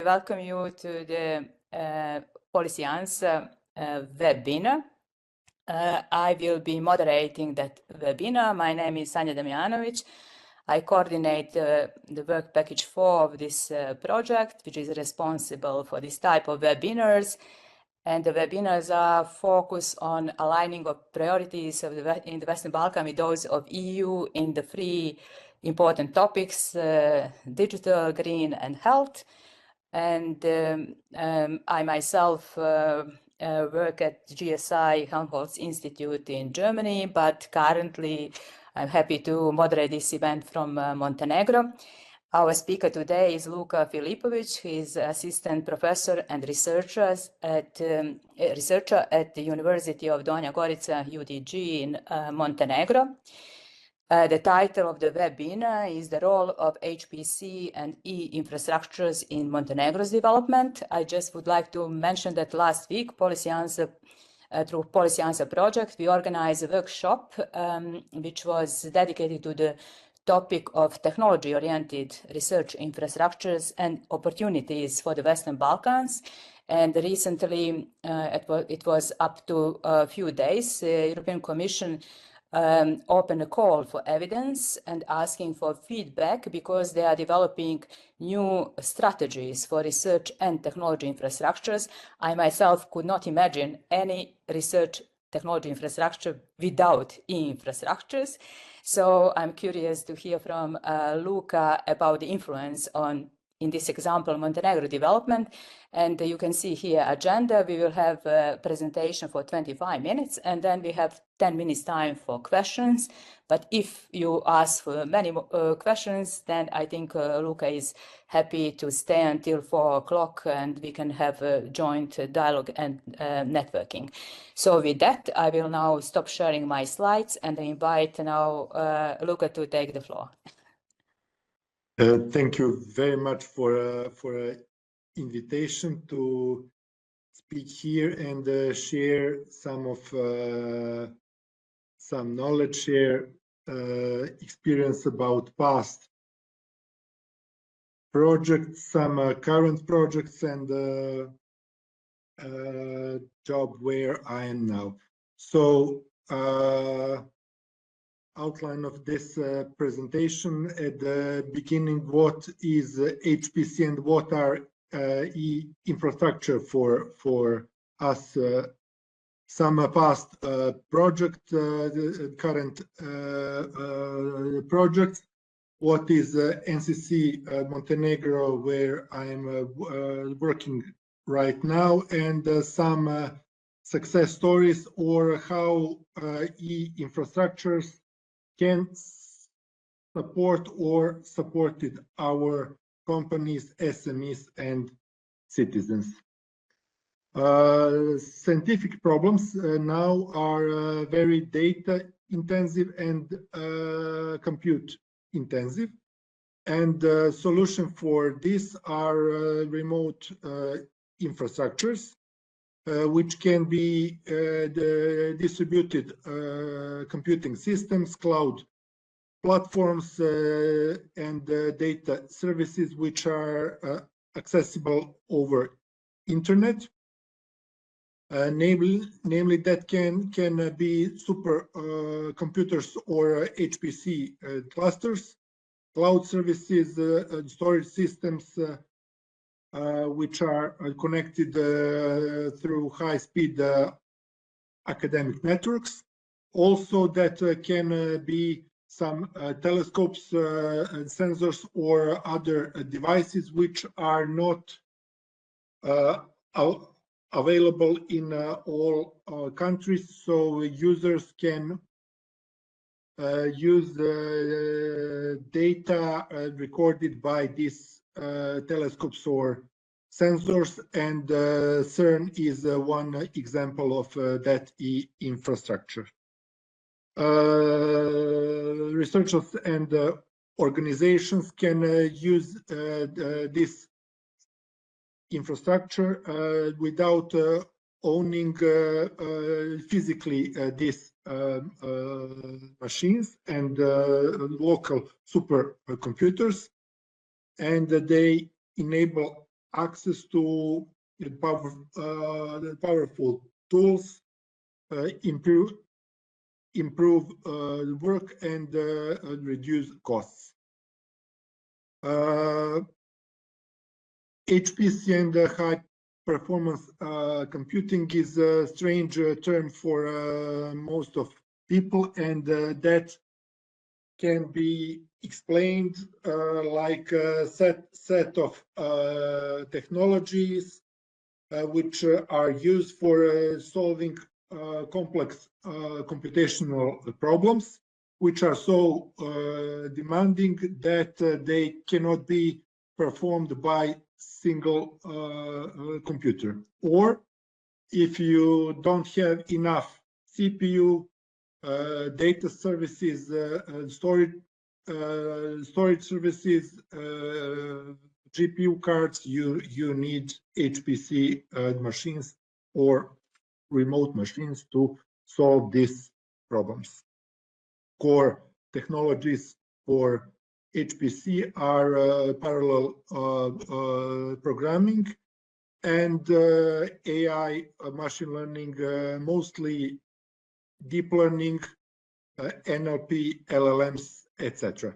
welcome you to the Policy Answer webinar. I will be moderating that webinar. My name is Sanja Damjanović. I coordinate the work package 4 of this project, which is responsible for this type of webinars. And the webinars are focused on aligning of priorities of in the Western Balkans with those of EU in the three important topics, digital, green, and health. And I myself work at GSI Helmholtz Institute in Germany, but currently I'm happy to moderate this event from Montenegro. Our speaker today is Luka Filipović. He is assistant professor and researcher at the University of Donja Gorica, UDG, in Montenegro. The title of the webinar is The Role of HPC and E-infrastructures in Montenegro's development. I just would like to mention that last week, through Policy Answer project, we organized a workshop which was dedicated to the topic of technology-oriented research infrastructures and opportunities for the Western Balkans. And recently, it was up to a few days, the European Commission opened a call for evidence and asking for feedback because they are developing new strategies for research and technology infrastructures. I myself could not imagine any research technology infrastructure without e-infrastructures. So I'm curious to hear from Luka about the influence on, in this example, Montenegro development. And you can see here agenda. We will have a presentation for 25 minutes, and then we have 10 minutes time for questions. But if you ask for many questions, then I think Luka is happy to stay until 4 o'clock, and we can have a joint dialogue and networking. So with that, I will now stop sharing my slides and invite now Luka to take the floor. Thank you very much for invitation to speak here and share some knowledge, share experience about past projects, some current projects, and job where I am now. So outline of this presentation at the beginning: what is HPC and what are e-infrastructure for us? Some past project, current projects. What is NCC Montenegro, where I'm working right now, and some success stories, or how e-infrastructures can support or supported our companies, SMEs, and citizens. Scientific problems now are very data intensive and compute intensive, and the solution for this are remote infrastructures, which can be the distributed computing systems, cloud platforms, and data services which are accessible over internet. Namely that can be super computers or HPC clusters, cloud services, storage systems, which are connected through high-speed academic networks. Also, that can be some telescopes, sensors, or other devices which are not available in all countries, so users can use the data recorded by these telescopes or sensors, and CERN is one example of that e-infrastructure. Researchers and organizations can use this infrastructure without owning physically these machines and local supercomputers, and they enable access to the powerful tools, improve work, and reduce costs. HPC and high performance computing is a strange term for most of people, and that can be explained like a set of technologies which are used for solving complex computational problems, which are so demanding that they cannot be performed by single computer. Or if you don't have enough CPU, data services, storage services, GPU cards, you need HPC machines or remote machines to solve these problems. Core technologies for HPC are parallel programming and AI, machine learning, mostly deep learning, NLP, LLMs, etc.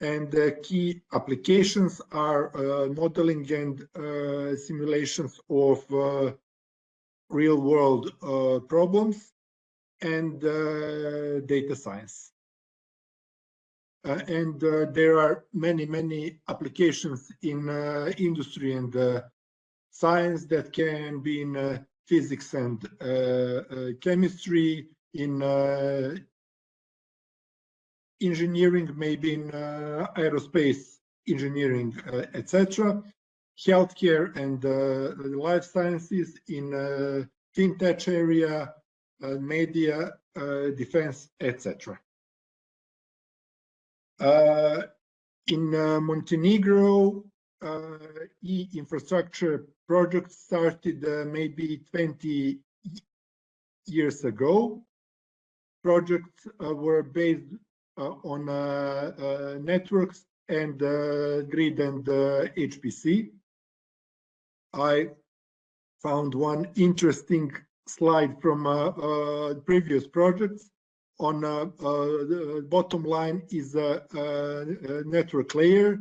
And key applications are modeling and simulations of real-world problems and data science. And there are many applications in industry and science that can be in physics and chemistry, in engineering, maybe in aerospace engineering, etc. Healthcare and life sciences, in fintech area, media, defense, etc. In Montenegro, e-infrastructure project started maybe 20 years ago. Projects were based on networks and grid and HPC. I found one interesting slide from previous projects. On the bottom line is a network layer,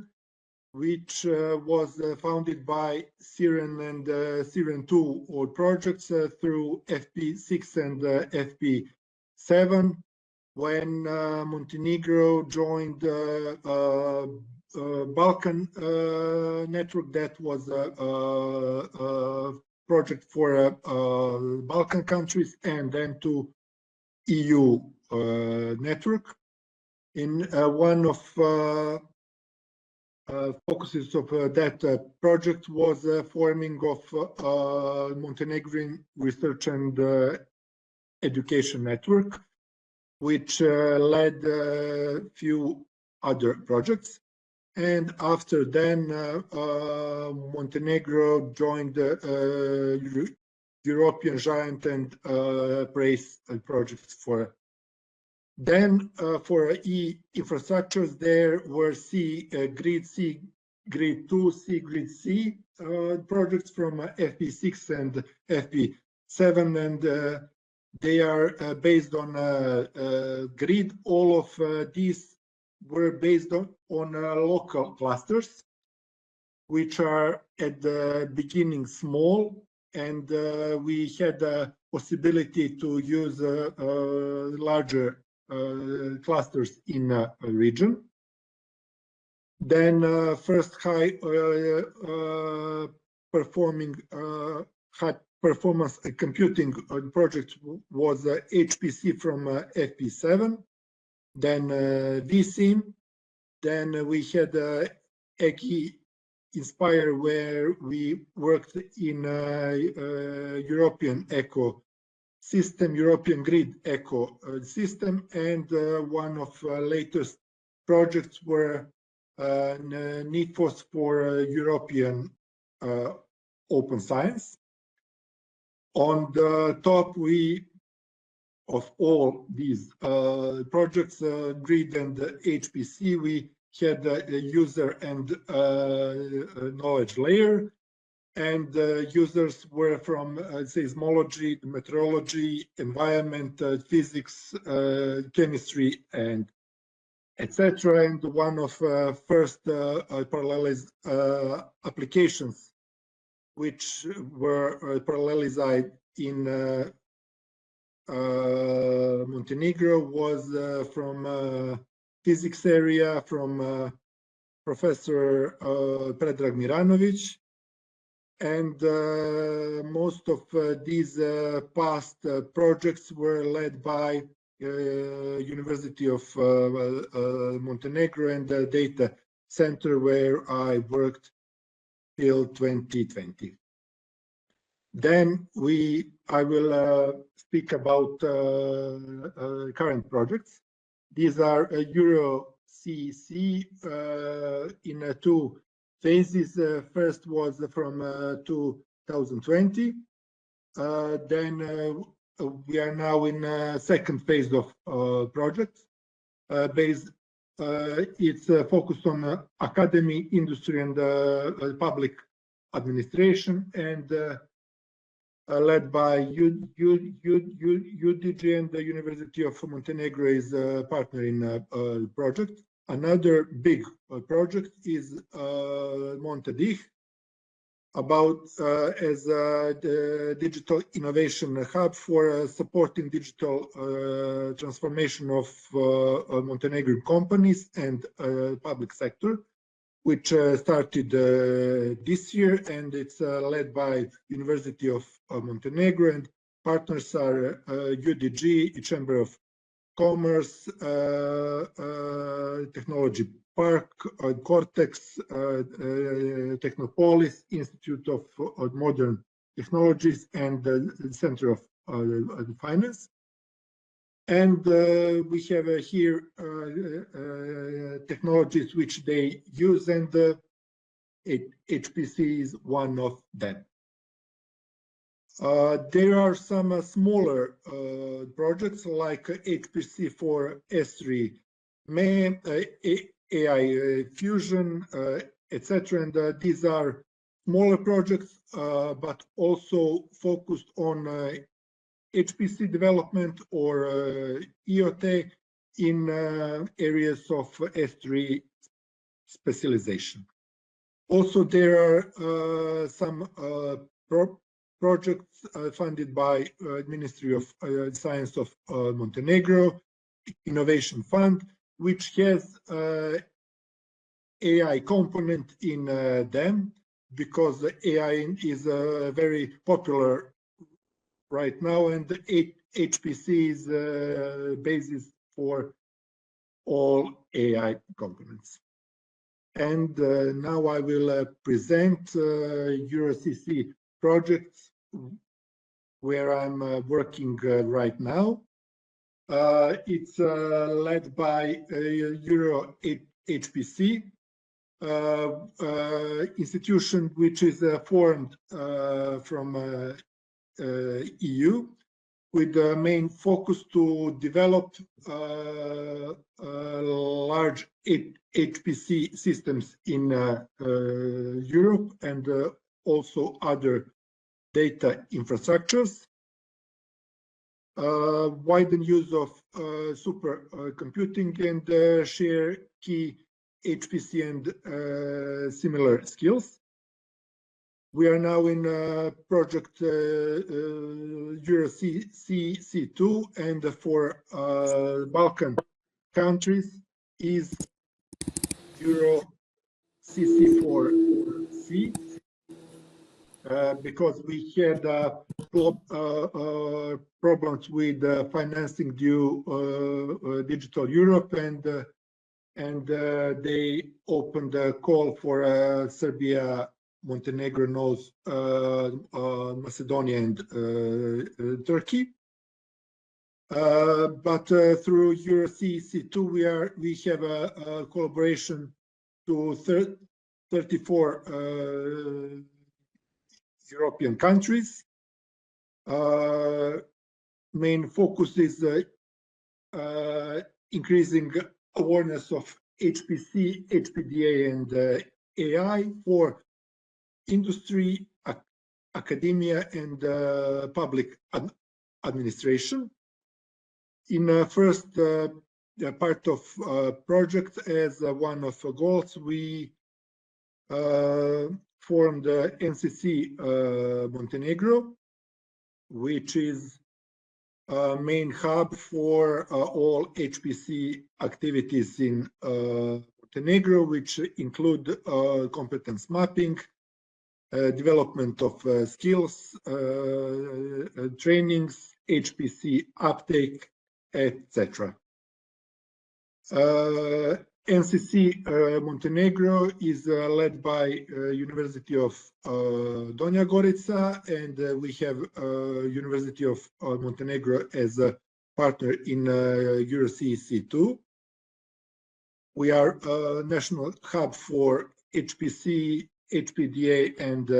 which was founded by Siren and Siren2 or projects through FP6 and FP7. When Montenegro joined Balkan network, that was a project for Balkan countries, and then to EU network. In one of focuses of that project was forming of Montenegrin Research and Education Network, which led a few other projects. And after then, Montenegro joined the European Giant and Praise projects for. Then for e-infrastructures, there were Grid C, Grid 2, Grid C projects from FP6 and FP7, and they are based on grid. All of these were based on local clusters, which are at the beginning small, and we had the possibility to use larger clusters in a region. Then first high performance computing project was HPC from FP7, then vSIM, then we had ECI Inspire, where we worked in European ecosystem, European grid ecosystem, and one of latest projects were NIFOS for European open science. On the top of all these projects, grid and HPC, we had a user and knowledge layer. and users were from seismology, meteorology, environment, physics, chemistry, and etc. And one of first parallelized applications which were parallelized in Montenegro was from physics area from Professor Predrag Miranović. And most of these past projects were led by University of Montenegro and the data center where I worked till 2020. Then I will speak about current projects. These are EuroCC in two phases. First was from 2020. Then we are now in second phase of project. It's focused on academy, industry, and public administration, and led by UDG, and the University of Montenegro is a partner in the project. Another big project is Montedih, about as the digital innovation hub for supporting digital transformation of Montenegrin companies and public sector, which started this year, and it's led by University of Montenegro, and partners are UDG, Chamber of Commerce, Technology Park, Cortex, Technopolis, Institute of Modern Technologies, and the Center of Finance. And we have here technologies which they use, and HPC is one of them. There are some smaller projects like HPC for S3, AI fusion, etc. And these are smaller projects, but also focused on HPC development or EOT in areas of S3 specialization. Also, there are some projects funded by Ministry of Science of Montenegro, Innovation Fund, which has AI component in them, because AI is very popular right now, and the HPC is basis for all AI components. And now I will present EuroCC projects where I'm working right now. It's led by Euro HPC institution, which is formed from EU, with the main focus to develop large HPC systems in Europe, and also other data infrastructures. Widen use of supercomputing, and share key HPC and similar skills. We are now in project EuroCC2, and for Balkan countries is EuroCC4C, because we had problems with financing due Digital Europe, and they opened a call for Serbia, Montenegro, Macedonia, and Turkey. But through EuroCC2, we have a collaboration to 34 European countries. Main focus is increasing awareness of HPC, HPDA, and AI for industry, academia, and public administration. In the first part of project, as one of the goals, we formed NCC Montenegro, which is a main hub for all HPC activities in Montenegro, which include competence mapping, development of skills, trainings, HPC uptake, etc. NCC Montenegro is led by University of Donja Gorica, and we have University of Montenegro as a partner in EuroCC 2. We are a national hub for HPC, HPDA, and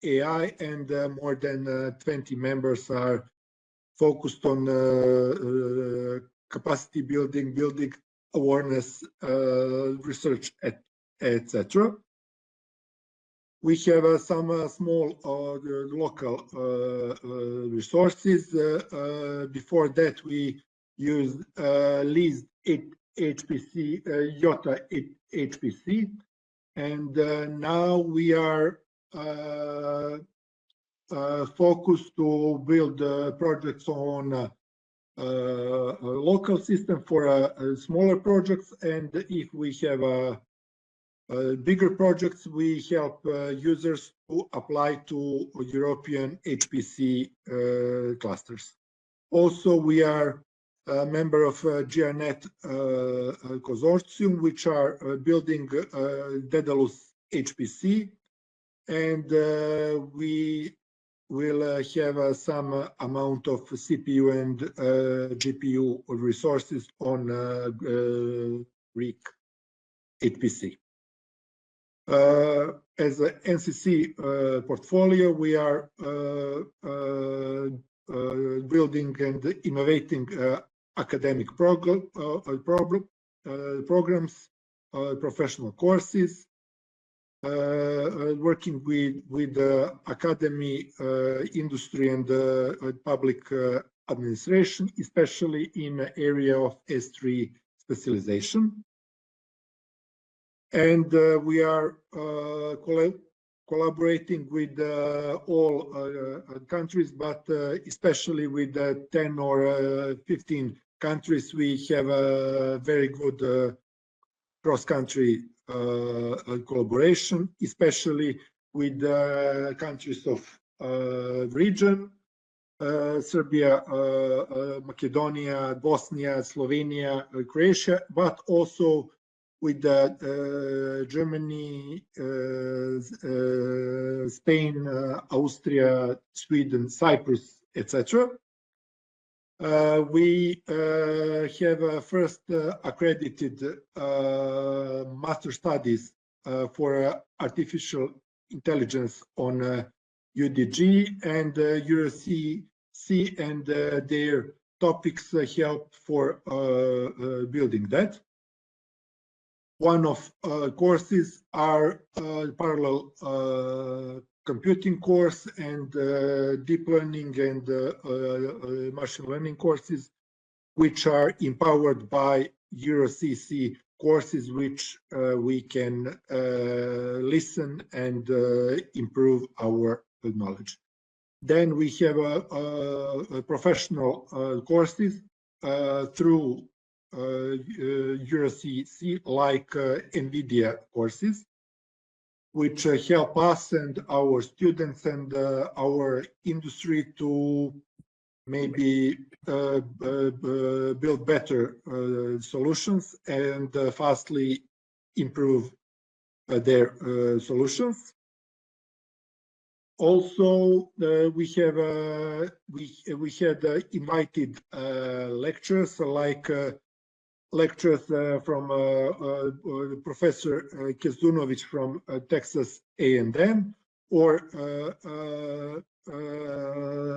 AI, and more than 20 members are focused on capacity building awareness, research, etc. We have some small local resources. Before that, we used leased HPC, IOTA HPC, and now we are focused to build projects on a local system for smaller projects, and if we have bigger projects, we help users to apply to European HPC clusters. Also, we are a member of GRNet consortium, which are building Daedalus HPC, and we will have some amount of CPU and GPU resources on Greek HPC. As a NCC portfolio, we are building and innovating academic programs, professional courses, working with academy, industry, and public administration, especially in the area of S3 specialization. And we are collaborating with all countries, but especially with 10 or 15 countries. We have a very good cross-country collaboration, especially with countries of region, Serbia, Macedonia, Bosnia, Slovenia, Croatia, but also with Germany, Spain, Austria, Sweden, Cyprus, etc. We have first accredited master studies for artificial intelligence on UDG, and EuroCC and their topics help for building that. One of courses are parallel computing course and deep learning and machine learning courses, which are empowered by EuroCC courses, which we can listen and improve our knowledge. Then we have professional courses through EuroCC, like NVIDIA courses, which help us and our students and our industry to maybe build better solutions and fastly improve their solutions. Also, we had invited lectures, like lectures from Professor Kezunović from Texas A&M, or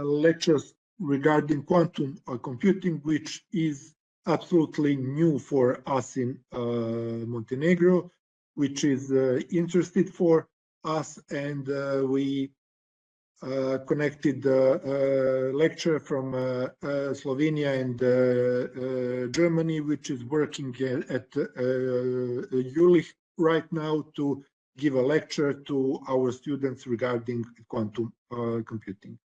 lectures regarding quantum computing, which is absolutely new for us in Montenegro, which is interested for us, and we connected the lecturer from Slovenia and Germany, which is working at Jülich right now to give a lecture to our students regarding quantum computing.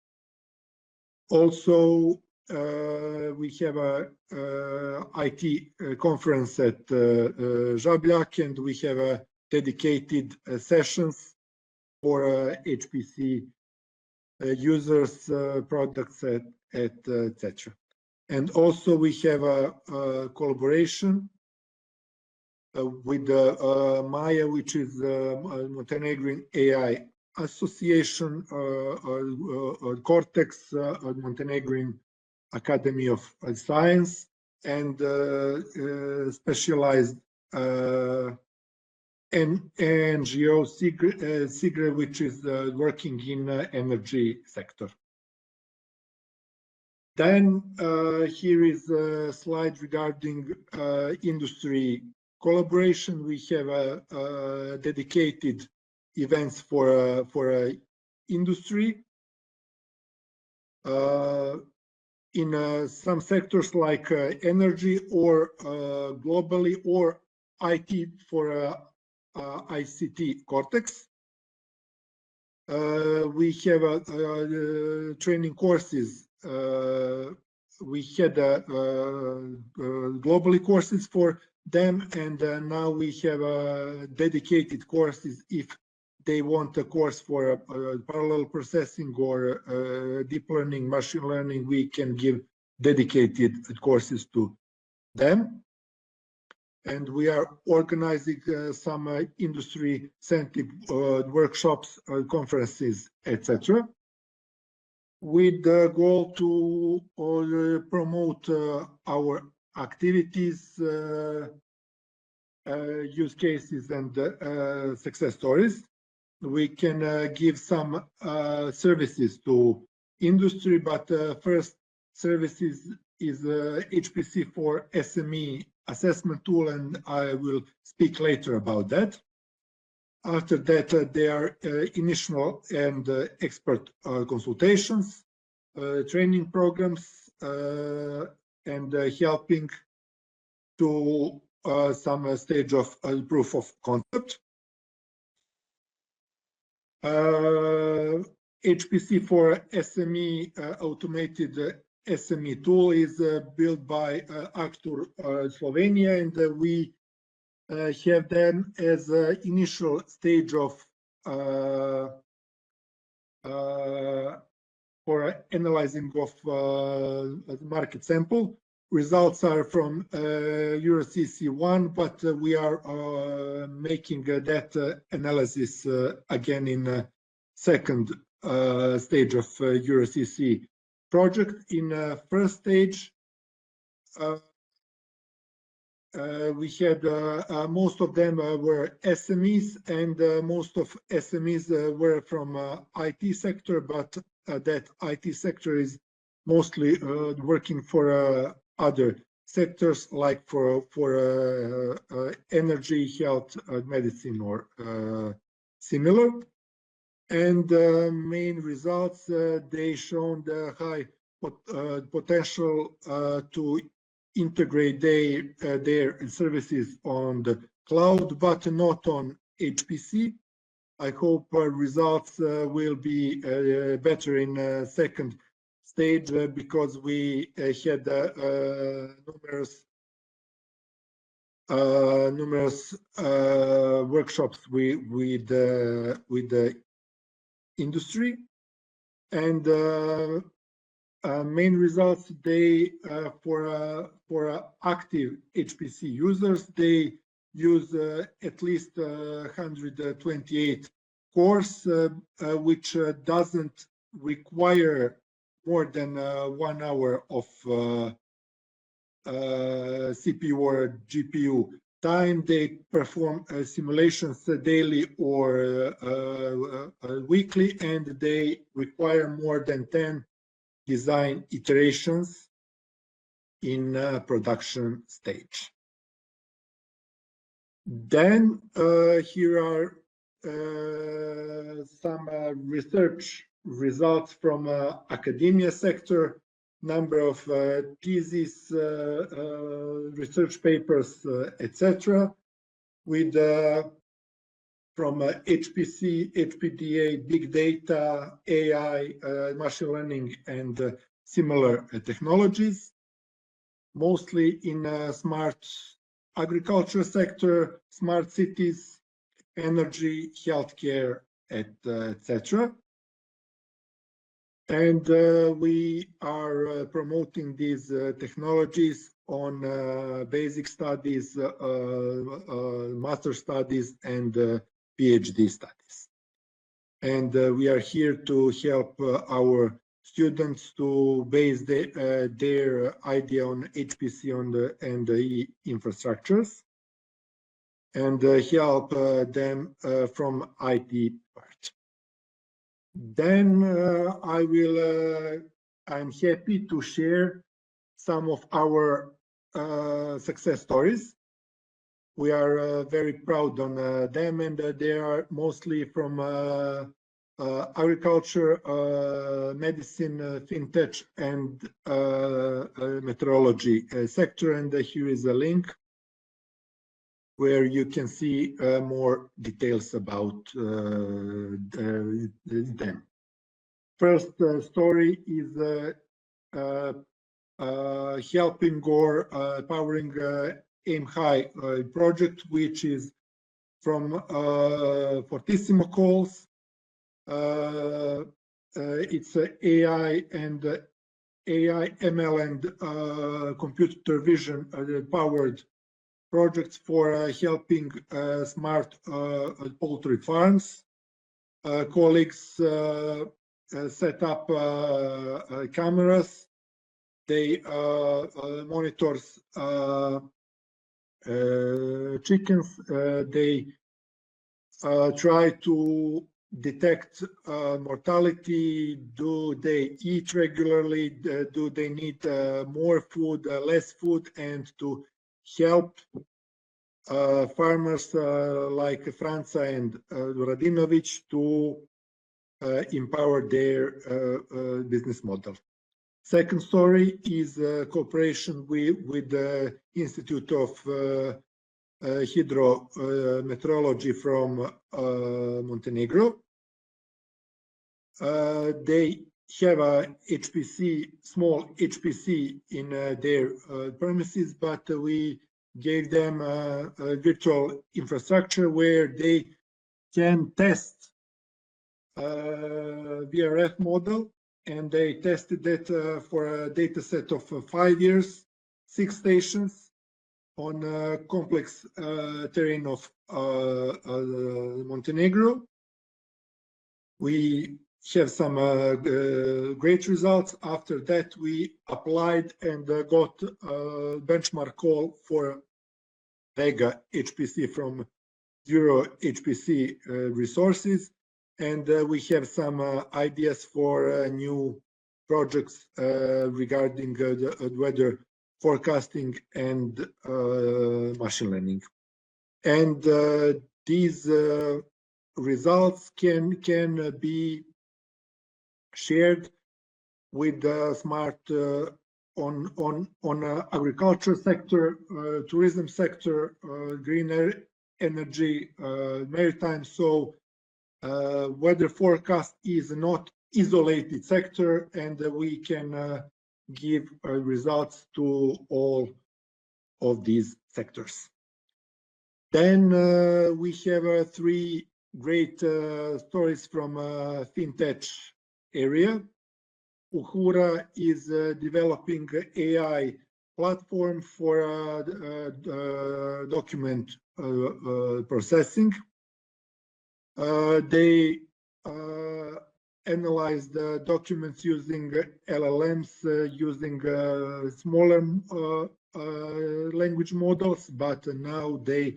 Also, we have a IT conference at Žabljak, and we have dedicated sessions for HPC users, products, etc. And also we have a collaboration with Maya, which is Montenegrin AI Association, Cortex, Montenegrin Academy of Science, and specialized NGO SIGRE, which is working in energy sector. Then here is a slide regarding industry collaboration. We have dedicated events for industry in some sectors like energy or globally, or IT for ICT Cortex. We have training courses. We had globally courses for them, and now we have dedicated courses if they want a course for parallel processing or deep learning, machine learning. We can give dedicated courses to them. And we are organizing some industry-centric workshops, conferences, etc., with the goal to promote our activities, use cases, and success stories. We can give some services to industry, but first services is HPC for SME assessment tool, and I will speak later about that. After that, there are initial and expert consultations, training programs, and helping to some stage of proof of concept. HPC for SME automated SME tool is built by Actor Slovenia, and we have them as an initial stage of for analyzing of market sample. Results are from EuroCC 1, but we are making that analysis again in second stage of EuroCC project. In first stage, we had most of them were SMEs, and most of SMEs were from IT sector, but that IT sector is mostly working for other sectors, like for energy, health, medicine, or similar. And main results, they shown the high potential to integrate their services on the cloud, but not on HPC. I hope results will be better in second stage, because we had numerous workshops with the industry, and main results, they for active HPC users, they use at least 128 cores, which doesn't require more than 1 hour of CPU or GPU time. They perform simulations daily or weekly, and they require more than 10 design iterations in production stage. Then here are some research results from academia sector, number of theses, research papers, etc. with from HPC, HPDA, big data, AI, machine learning, and similar technologies, mostly in smart agriculture sector, smart cities, energy, healthcare, etc. And we are promoting these technologies on basic studies, master studies, and Ph.D. studies. And we are here to help our students to base their idea on HPC and the e-infrastructures, and help them from IT part. Then I'm happy to share some of our success stories. We are very proud on them, and they are mostly from agriculture, medicine, fintech, and meteorology sector. And here is a link where you can see more details about them. First story is helping or powering Aim High project, which is from Fortissimo calls. It's AI and AI, ML, and computer vision powered projects for helping smart poultry farms. Colleagues set up cameras. They monitors chickens. They try to detect mortality. Do they eat regularly? Do they need more food, less food? And to help farmers like Franca and Radinović to empower their business model. Second story is cooperation with the Institute of Hydrometeorology from Montenegro. They have a HPC, small HPC in their premises, but we gave them a virtual infrastructure where they can test VRF model, and they tested it for a data set of 5 years, 6 stations on complex terrain of Montenegro. We have some great results. After that, we applied and got a benchmark call for Vega HPC from EuroCC resources. And we have some ideas for new projects regarding the weather forecasting and machine learning. And these results can be shared with smart on agriculture sector, tourism sector, green energy, maritime. So weather forecast is not isolated sector, and we can give results to all of these sectors. Then we have 3 great stories from fintech area. Uhura is developing AI platform for document processing. They analyze the documents using LLMs, using smaller language models, but now they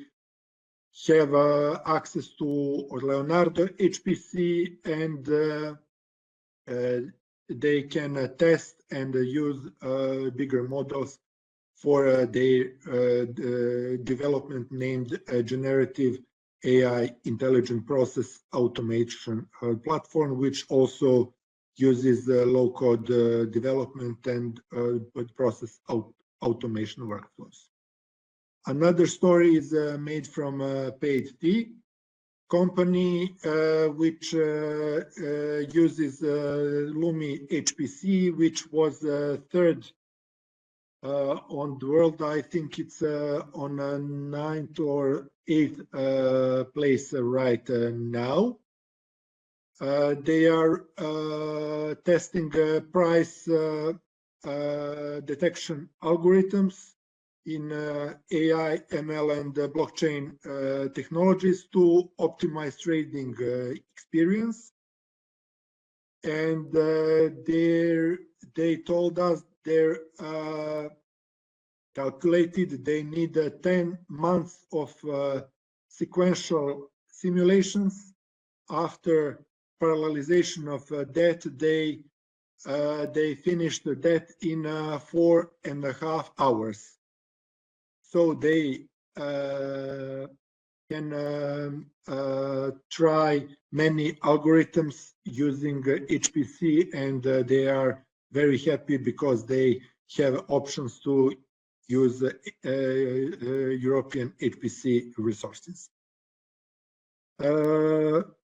have access to Leonardo HPC, and they can test and use bigger models for their development named generative AI intelligent process automation platform, which also uses low-code development and process automation workflows. Another story is made from Ph.D. company, which uses Lumi HPC, which was third on the world. I think it's on a 9th or 8th place right now. They are testing price detection algorithms in AI, ML, and blockchain technologies to optimize trading experience. And they told us they're calculated they need 10 months of sequential simulations. After parallelization of that, they finished that in 4.5 hours. So they can try many algorithms using HPC, and they are very happy because they have options to use European HPC resources.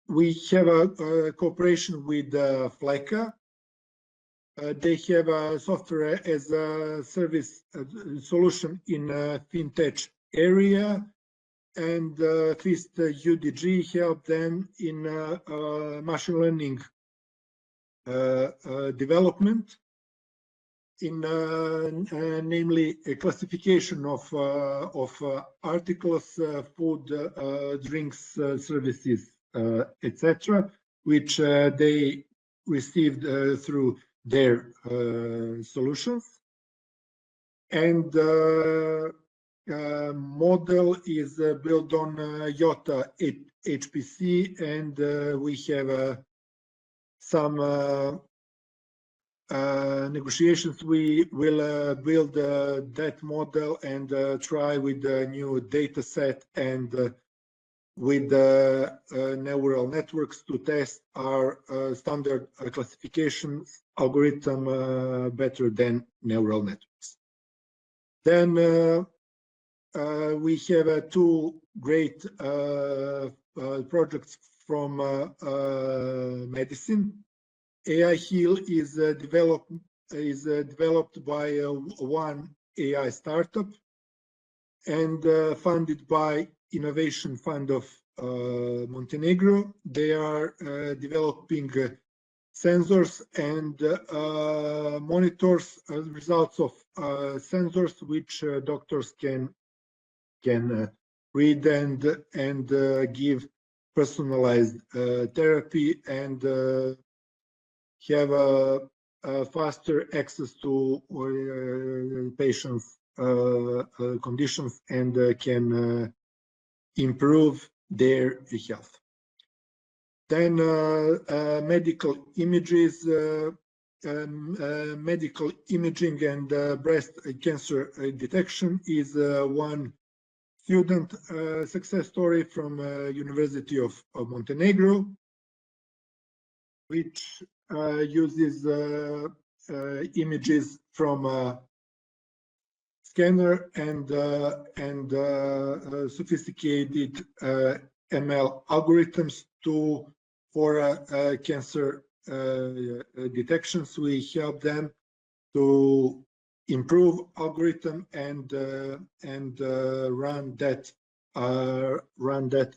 We have a cooperation with Fleka. They have a software as a service solution in fintech area, and FIST UDG helped them in machine learning development, in namely a classification of articles, food, drinks, services, etc., which they received through their solutions. And model is built on IOTA HPC, and we have some negotiations. We will build that model and try with the new data set and with neural networks to test our standard classifications algorithm better than neural networks. Then we have two great projects from medicine. AI Heal is developed by one AI startup and funded by Innovation Fund of Montenegro. They are developing sensors and monitors results of sensors which doctors can read and give personalized therapy and have a faster access to patients' conditions and can improve their health. Then medical images, medical imaging and breast cancer detection is one student success story from University of Montenegro, which uses images from a scanner and sophisticated ML algorithms for cancer detections. We help them to improve algorithm and run that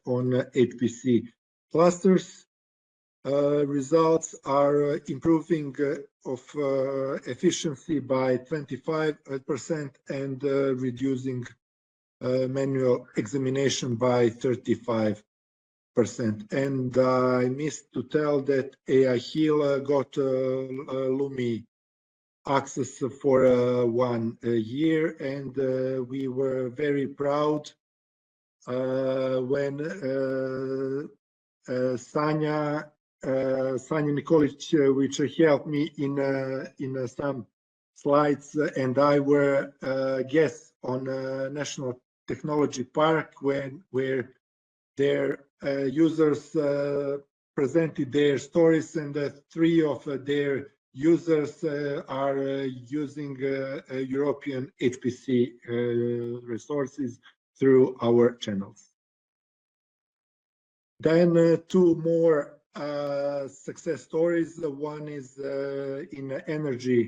on HPC clusters. Results are improving of efficiency by 25% and reducing manual examination by 35%. And I missed to tell that AI Heal got Lumi access for 1 year, and we were very proud when Sanja Nikolic, which helped me in some slides, and I were guests on National Technology Park where their users presented their stories, and 3 of their users are using European HPC resources through our channels. Then 2 more success stories. One is in the energy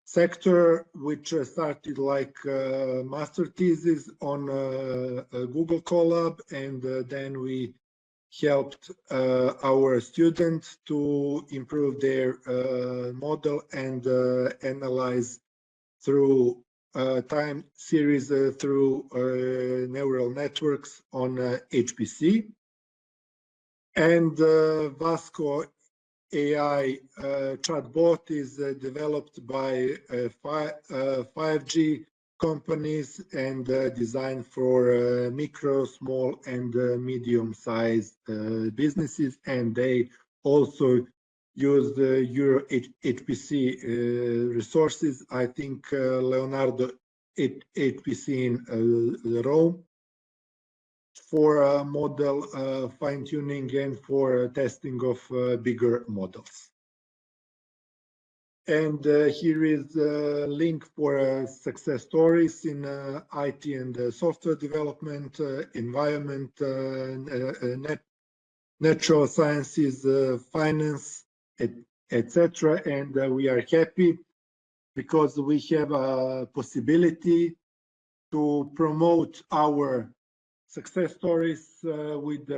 sector, which started like master thesis on Google Colab, and then we helped our students to improve their model and analyze through time series through neural networks on HPC. And Vasco AI chatbot is developed by 5G companies and designed for micro, small, and medium-sized businesses, and they also use the Euro HPC resources. I think Leonardo HPC in Rome for model fine-tuning and for testing of bigger models. And here is a link for success stories in IT and software development, environment, natural sciences, finance, etc. And we are happy because we have a possibility to promote our success stories with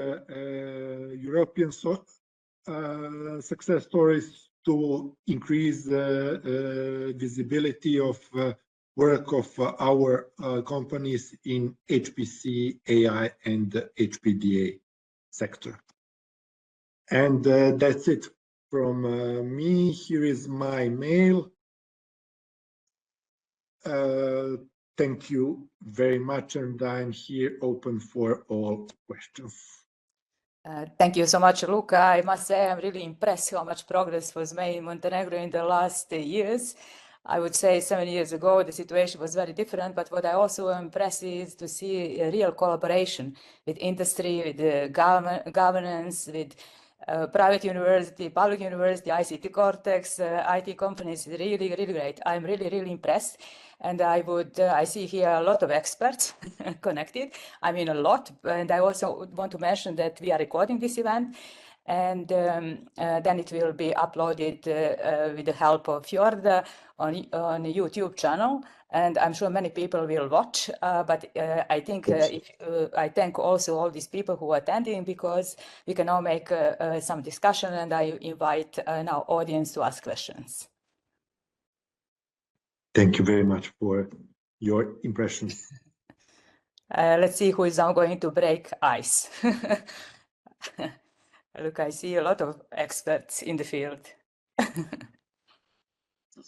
European success stories to increase visibility of work of our companies in HPC, AI, and HPDA sector. And that's it from me. Here is my mail. Thank you very much, and I'm here open for all questions. Thank you so much, Luka. I must say I'm really impressed how much progress was made in Montenegro in the last years. I would say 7 years ago, the situation was very different, but what I also am impressed is to see a real collaboration with industry, with the governance, with private university, public university, ICT Cortex, IT companies. Really, really great. I'm really, really impressed. And I see here a lot of experts connected. I mean, a lot. And I also want to mention that we are recording this event, and then it will be uploaded with the help of Fjord on a YouTube channel. And I'm sure many people will watch, but I think I thank also all these people who are attending, because we can now make some discussion, and I invite now audience to ask questions. Thank you very much for your impressions. Let's see who is now going to break ice. Look, I see a lot of experts in the field.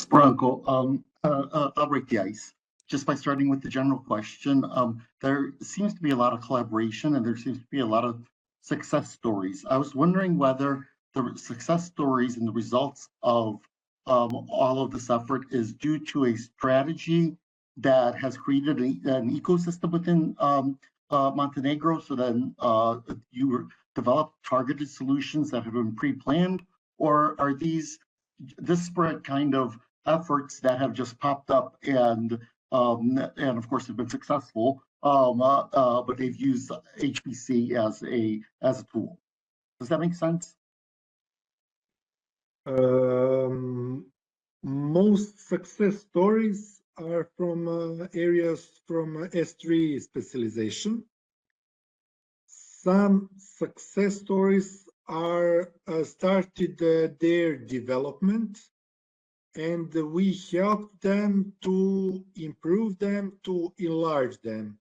Branko, I'll break the ice just by starting with the general question. There seems to be a lot of collaboration, and there seems to be a lot of success stories. I was wondering whether the success stories and the results of all of this effort is due to a strategy that has created an ecosystem within Montenegro, so then you develop targeted solutions that have been pre-planned, or are these disparate kind of efforts that have just popped up and of course have been successful, but they've used HPC as a tool? Does that make sense? Most success stories are from areas from S3 specialization. Some success stories are started their development, and we help them to improve them, to enlarge them.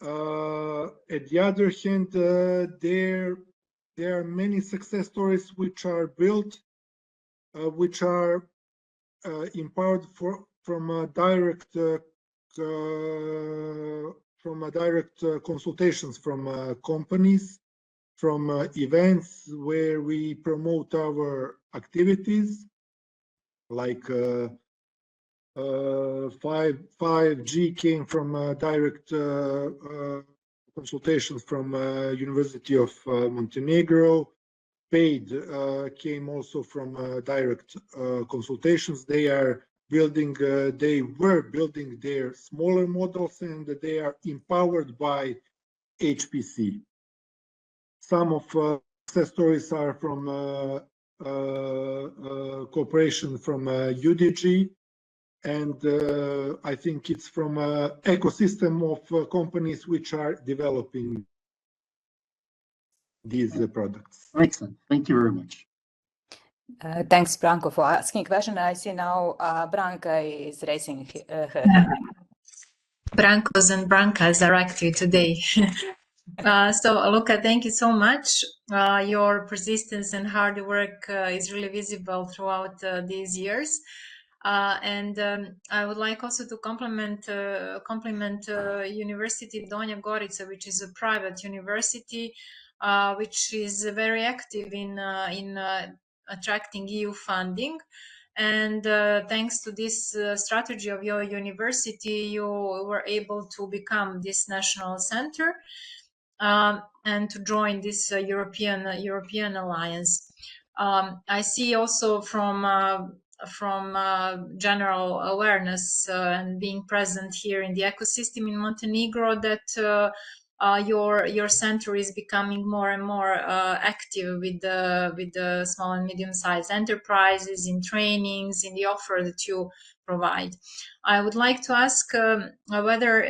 At the other hand, there are many success stories which are built, which are empowered from a direct consultations from companies, from events where we promote our activities, like 5G came from a direct consultations from University of Montenegro. Paid came also from direct consultations. They were building their smaller models, and they are empowered by HPC. Some of success stories are from cooperation from UDG, and I think it's from an ecosystem of companies which are developing these products. Makes sense. Thank you very much. Thanks, Branko, for asking a question. I see now Branka is raising her hand. Brankos and Brankas are active today. So, Luka, thank you so much. Your persistence and hard work is really visible throughout these years. And I would like also to compliment University of Donja Gorica, which is a private university, which is very active in attracting EU funding. And thanks to this strategy of your university, you were able to become this national center and to join this European alliance. I see also from general awareness and being present here in the ecosystem in Montenegro that your center is becoming more and more active with the small and medium-sized enterprises in trainings, in the offer that you provide. I would like to ask whether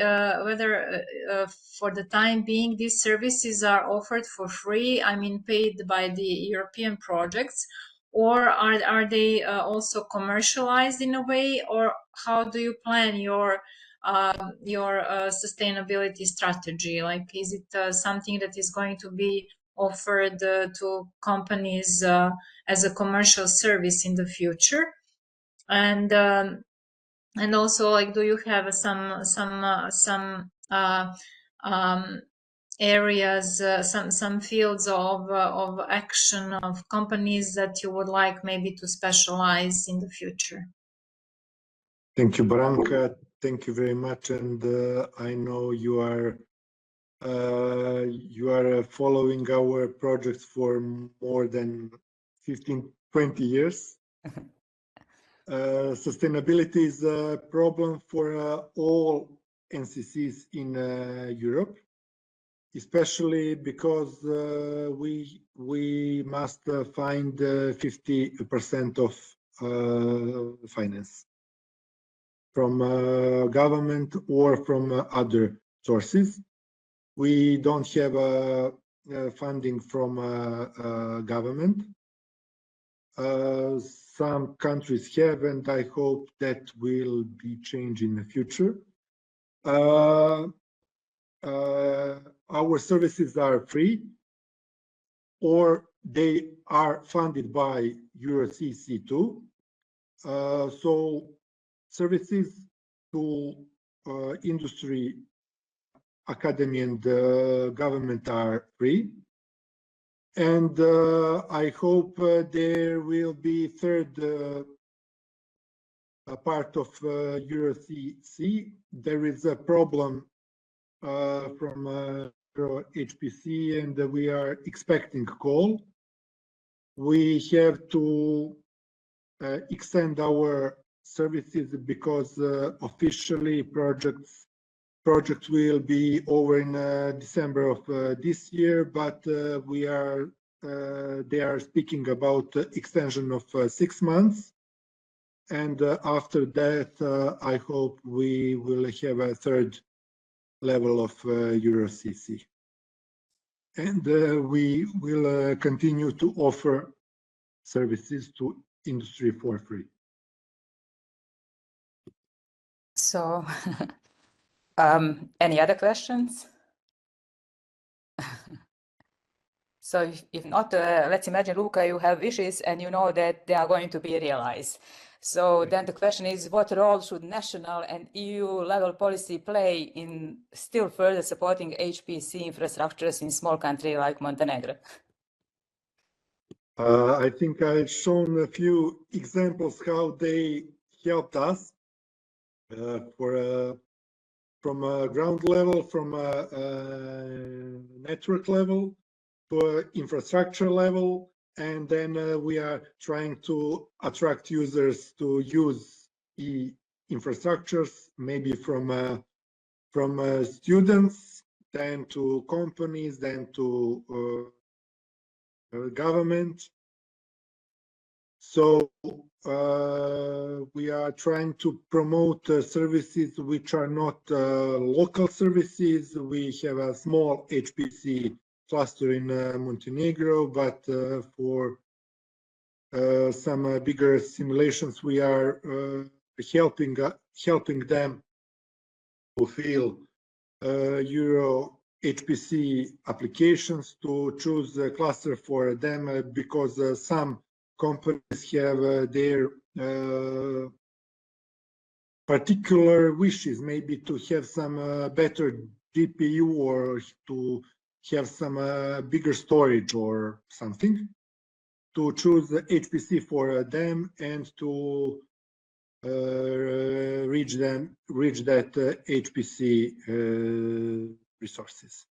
for the time being these services are offered for free, I mean paid by the European projects, or are they also commercialized in a way, or how do you plan your sustainability strategy? Like, is it something that is going to be offered to companies as a commercial service in the future? And also, like, do you have some areas, some fields of action of companies that you would like maybe to specialize in the future? Thank you, Branka. Thank you very much. And I know you are following our projects for more than 15, 20 years. Sustainability is a problem for all NCCs in Europe, especially because we must find 50% of finance from government or from other sources. We don't have funding from government. Some countries have, and I hope that will be changed in the future. Our services are free, or they are funded by EuroCC too. So services to industry, academy, and government are free. And I hope there will be third part of EuroCC. There is a problem from HPC, and we are expecting call. We have to extend our services because officially project will be over in December of this year, but they are speaking about extension of 6 months, and after that I hope we will have a third level of EuroCC, and we will continue to offer services to industry for free. So, any other questions? So if not, let's imagine, Luka, you have wishes and you know that they are going to be realized. So then the question is, what role should national and EU level policy play in still further supporting HPC infrastructures in small country like Montenegro? I think I've shown a few examples how they helped us. For ground level, from network level to infrastructure level, and then we are trying to attract users to use e-infrastructures, maybe from students, then to companies, then to government. So we are trying to promote services which are not local services. We have a small HPC cluster in Montenegro, but for some bigger simulations, we are helping them fulfill Euro HPC applications, to choose a cluster for them because some companies have their particular wishes, maybe to have some better GPU or to have some bigger storage or something, to choose the HPC for them and to reach that HPC resources.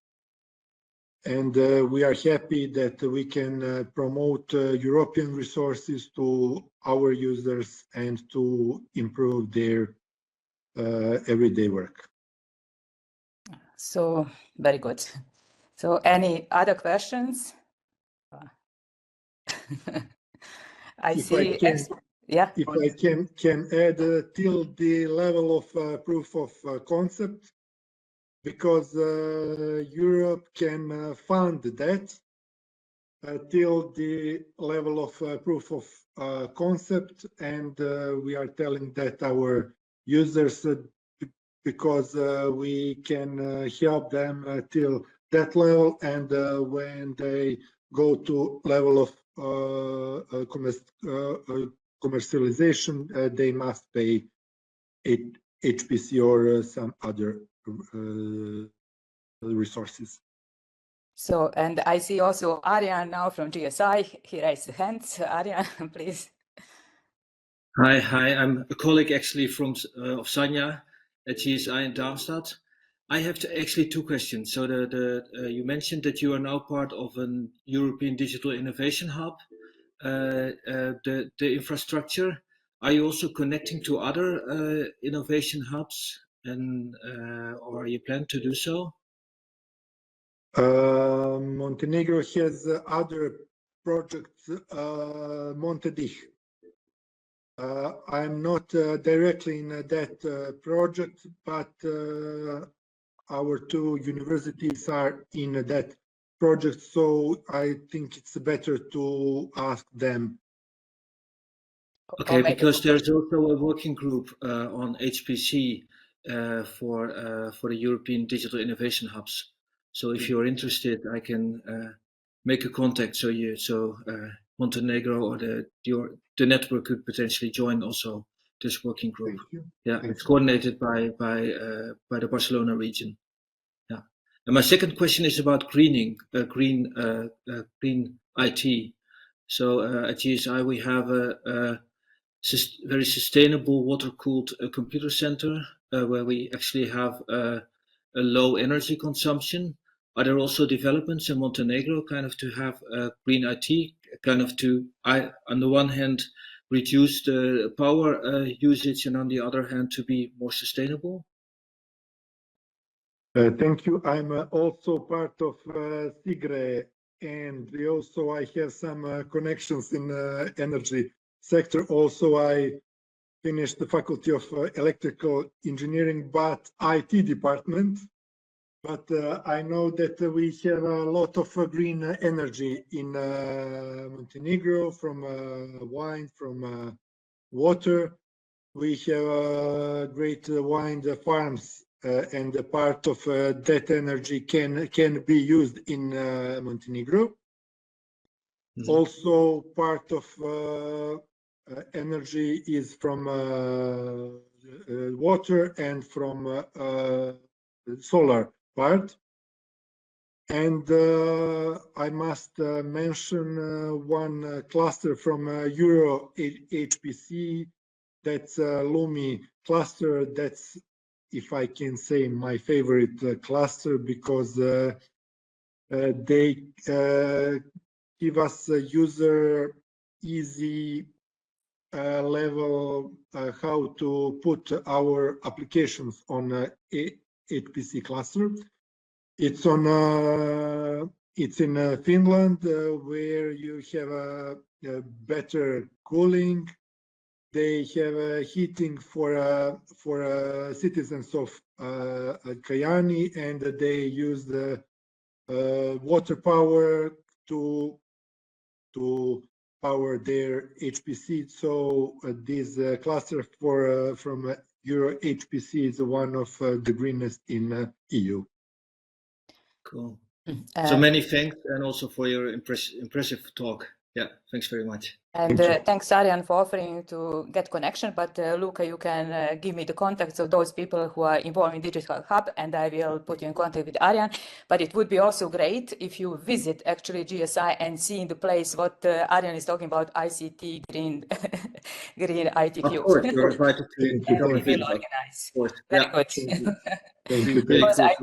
And we are happy that we can promote European resources to our users and to improve their everyday work. So very good. So any other questions? I see. Yeah. If I can add till the level of proof of concept, because Europe can fund that till the level of proof of concept, and we are telling that our users, because we can help them till that level, and when they go to level of commercialization, they must pay HPC or some other resources. So, and I see also Arjan now from GSI. He raised his hand. Arjan, please. Hi, I'm a colleague actually from of Sanja at GSI in Darmstadt. I have actually two questions. So you mentioned that you are now part of an European Digital Innovation Hub, the infrastructure. Are you also connecting to other innovation hubs, and or are you planning to do so? Montenegro has other projects, Montedih. I'm not directly in that project, but our two universities are in that project, so I think it's better to ask them. Okay, because there's also a working group on HPC for the European Digital Innovation Hubs. So if you're interested, I can make a contact. So Montenegro or the network could potentially join also this working group. Yeah, it's coordinated by the Barcelona region. Yeah, and my second question is about green IT. So at GSI we have a very sustainable water-cooled computer center where we actually have a low energy consumption. Are there also developments in Montenegro kind of to have green IT, kind of to, on the one hand, reduce the power usage, and on the other hand, to be more sustainable? Thank you. I'm also part of SIGRE, and also I have some connections in energy sector. Also, I finished the Faculty of Electrical Engineering, but IT department. But I know that we have a lot of green energy in Montenegro, from wind, from water. We have great wind farms, and a part of that energy can be used in Montenegro. Mm-hmm. Also, part of energy is from water and from solar part. And I must mention one cluster from Euro HPC, that's Lumi cluster, that's if I can say, my favorite cluster, because they give us a user easy level how to put our applications on a HPC cluster. It's in Finland, where you have a better cooling. They have heating for citizens of Kajaani, and they use the water power to power their HPC. So this cluster from EuroCC is one of the greenest in EU. Cool. So many thanks, and also for your impressive talk. Yeah, thanks very much. And thanks, Arjan, for offering to get connection. But Luka, you can give me the contacts of those people who are involved in Digital Hub, and I will put you in contact with Arjan. But it would be also great if you visit actually GSI and see in the place what Arjan is talking about, ICT green green ITQ. Of course, you're invited to come and visit. Organize. Of course. Very Yeah. good. Thank you. Because I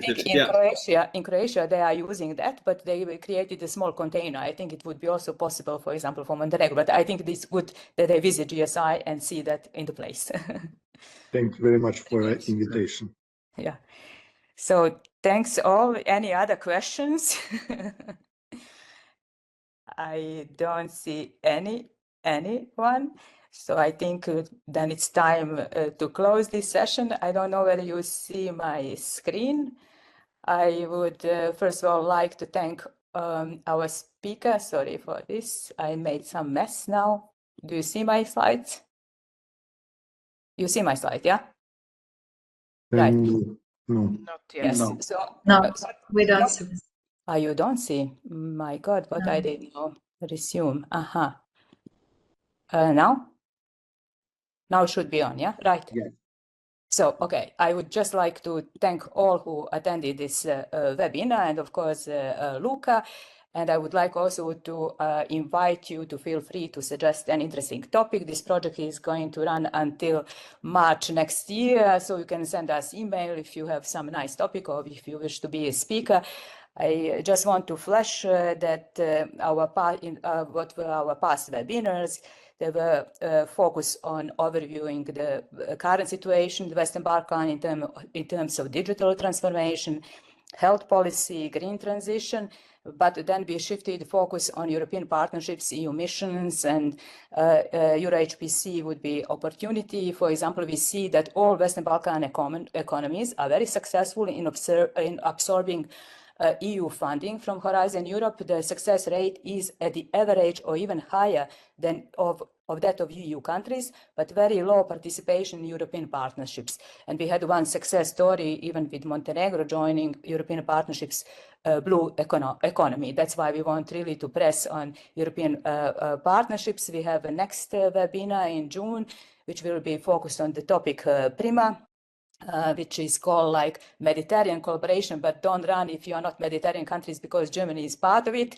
think visits. in Croatia they are using that, but they created a small container. I think it would be also possible, for example, for Montenegro. But I think it's good that they visit GSI and see that in the place. Thank you very much for the invitation. Yeah. So thanks all. Any other questions? I don't see anyone. So I think then it's time to close this session. I don't know whether you see my screen. I would first of all like to thank our speaker. Sorry for this. I made some mess now. Do you see my slides? You see my slide, yeah? Right. No. Not yet. Yes. No. So, No, we don't see. Ah, you don't see? My God, what I did now. Resume. Aha. Now? Now it should be on, yeah? Right. Yes. So, okay, I would just like to thank all who attended this webinar, and of course, Luka. And I would like also to invite you to feel free to suggest an interesting topic. This project is going to run until March next year, so you can send us email if you have some nice topic or if you wish to be a speaker. I just want to flash that what were our past webinars. They were focused on overviewing the current situation, the Western Balkans in terms of digital transformation, health policy, green transition, but then we shifted focus on European partnerships, EU missions, and EuroHPC would be opportunity. For example, we see that all Western Balkan economies are very successful in absorbing EU funding from Horizon Europe. The success rate is at the average or even higher than of that of EU countries, but very low participation in European partnerships. And we had one success story even with Montenegro joining European partnerships blue economy. That's why we want really to press on European partnerships. We have a next webinar in June, which will be focused on the topic PRIMA, which is called like Mediterranean collaboration, but don't run if you are not Mediterranean countries, because Germany is part of it.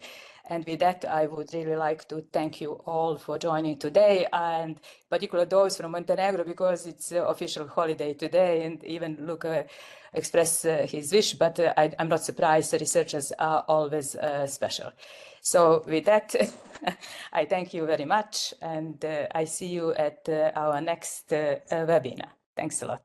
And with that, I would really like to thank you all for joining today, and particularly those from Montenegro, because it's an official holiday today, and even Luka expressed his wish, but I'm not surprised. The researchers are always special. So with that, I thank you very much, and I see you at our next webinar. Thanks a lot.